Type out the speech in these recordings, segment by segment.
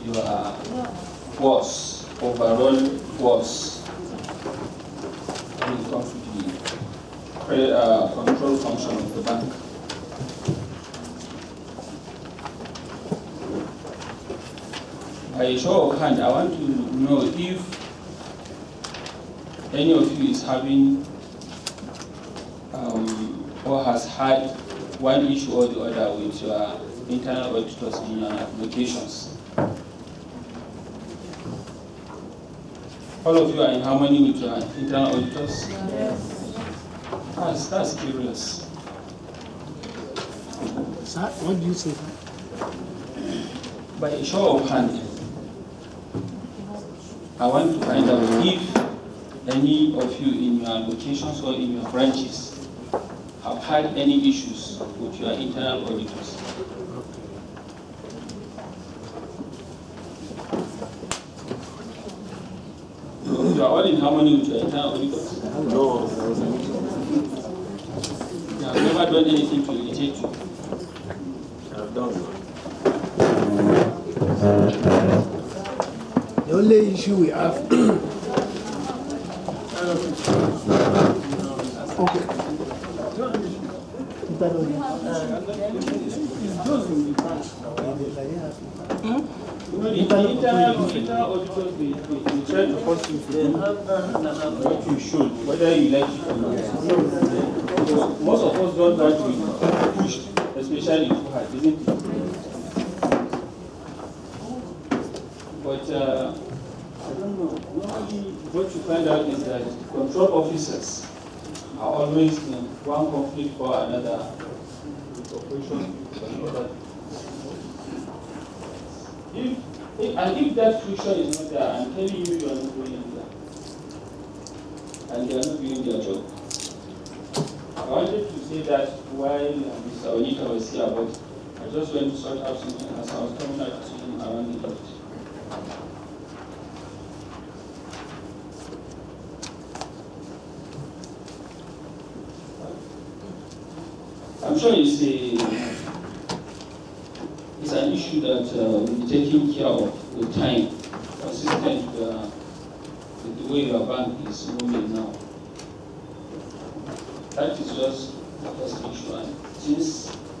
your was, overall was, when it comes to the control function of the bank. By a show of hand, I want to know if any of you is having or has had one issue or the other with your internal auditors in your applications. All of you are in harmony with your internal auditors? Yes. That's curious. Sir, what do you say? By a show of hand, I want to find out if any of you in your locations or in your branches have had any issues with your internal auditors. You are all in harmony with your internal auditors? No. You have never done anything to irritate you? I've done. The only issue we have. Okay. The internal auditors, they try to force you to do what you should, whether you like it or not. So most of us don't want to be pushed, especially too hard, isn't it? But I don't know. Normally, what you find out is that control officers are always in one conflict or another with operations. If that friction is not there, I'm telling you, you are not going anywhere. And they are not doing their job. I wanted to say that while Mr. Onita was here, but I just went to sort out something as I was coming out to him around the gate. I'm sure it's an issue that will be taken care of with time, consistent with the way your bank is moving now. That is just the first issue. And since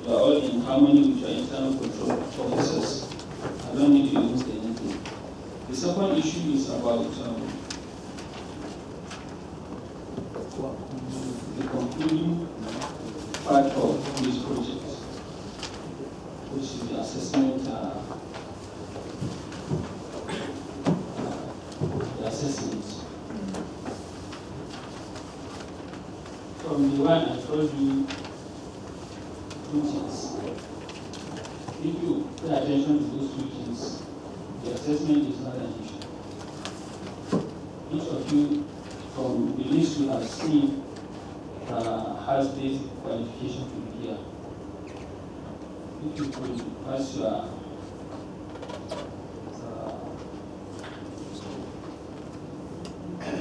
you are all in harmony with your internal control officers, I don't need to use anything. The second issue is about the concluding part of this project, which is the assessment, From the one I told you two things. If you pay attention to those two things, the assessment is not an issue. Each of you, from the list you have seen, has basic qualification to be here. If you could pass your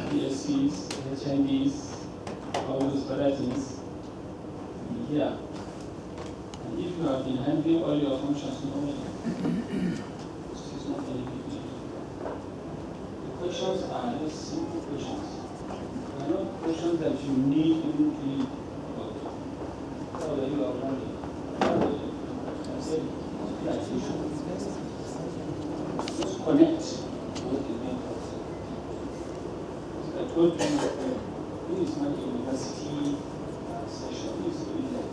PSCs, HNDs, all those other things to be here. And if you have been handling all your functions normally, this is not any big deal. The questions are just simple questions. They are not questions that you need even to read about. How are you are running? Just connect what is being taught. I told you, who is my university session? Who is doing that?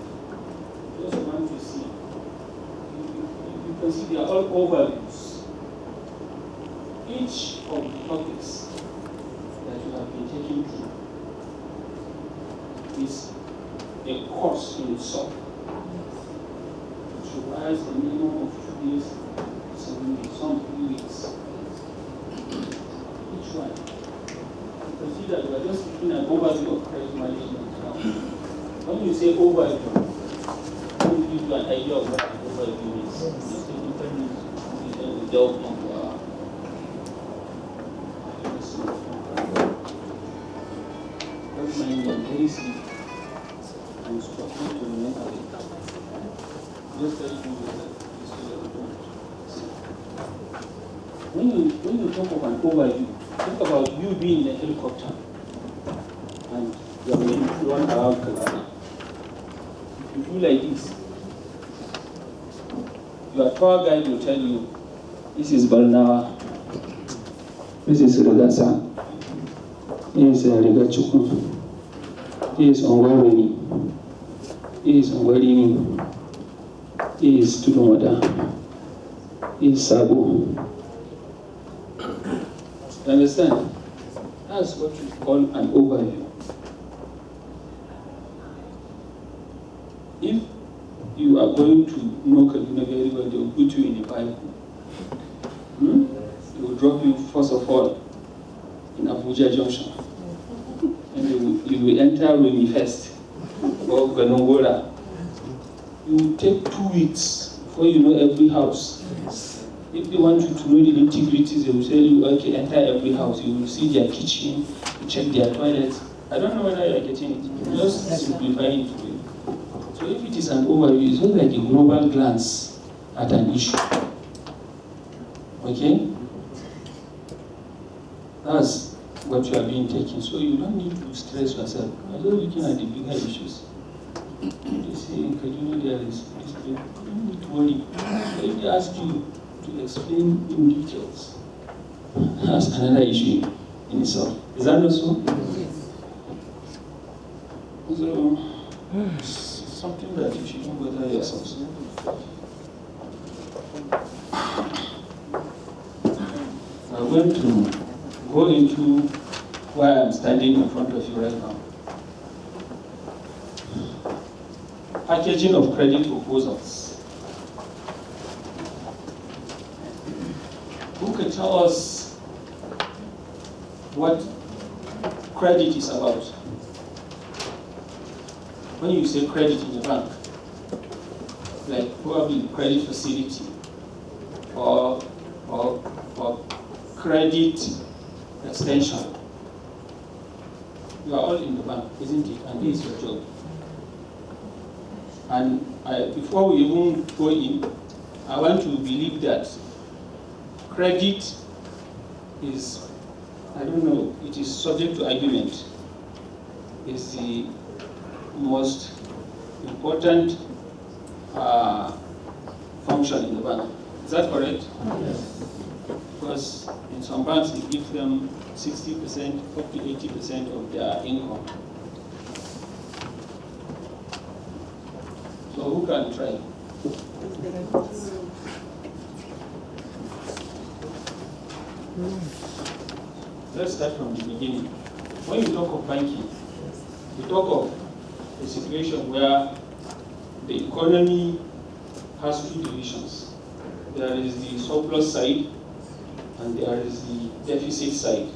Just want to see. You can see they are all overviews. Each of the topics that you have been taking through is a course in itself. It requires a minimum of 2 days, some 3 weeks. Each one. You can see that we are just taking an overview of credit management now. When you say overview, let me give you an idea of what an overview is. Just taking 10 minutes, then we delve into mind them very simple and structured to remember it. Just tell you that this is what we want. When you talk of an overview, think about you being in a helicopter and you are being flown around Kaduna. If you do like this, your tour guide will tell you, this is Barnawa, this is Rigasa, this is Rigachukwu, this is Ongwawini, this is Ongwalini, this is Tudumada, this is Sabu. You understand? That's what we call an overview. If you are going to know Kaduna very well, they will put you in a vehicle. They will drop you, first of all, in Abuja Junction. And you will enter Rumi first, or Ganongora. You will take 2 weeks before you know every house. If they want you to know the nitty-gritties, they will tell you, okay, enter every house. You will see their kitchen, you check their toilets. I don't know whether you are getting it. Just simplifying it for you. So if it is an overview, it's just like a global glance at an issue. Okay? That's what you are being taken. So you don't need to stress yourself. I'm just looking at the bigger issues. They say in Kaduna there is this thing. You don't need to worry. But if they ask you to explain in details, that's another issue in itself. Is that not so? So, something that you shouldn't bother yourselves. I want to go into why I'm standing in front of you right now. Packaging of credit proposals. Who can tell us what credit is about? When you say credit in the bank, like probably credit facility or credit extension, you are all in the bank, isn't it? And this is your job. And before we even go in, I want to believe that credit is, I don't know, it is subject to argument. It's the most important function in the bank. Is that correct? Yes. Because in some banks, they give them 60%, up to 80% of their income. So who can try? Let's start from the beginning. When you talk of banking, you talk of a situation where the economy has 2 divisions. There is the surplus side and there is the deficit side.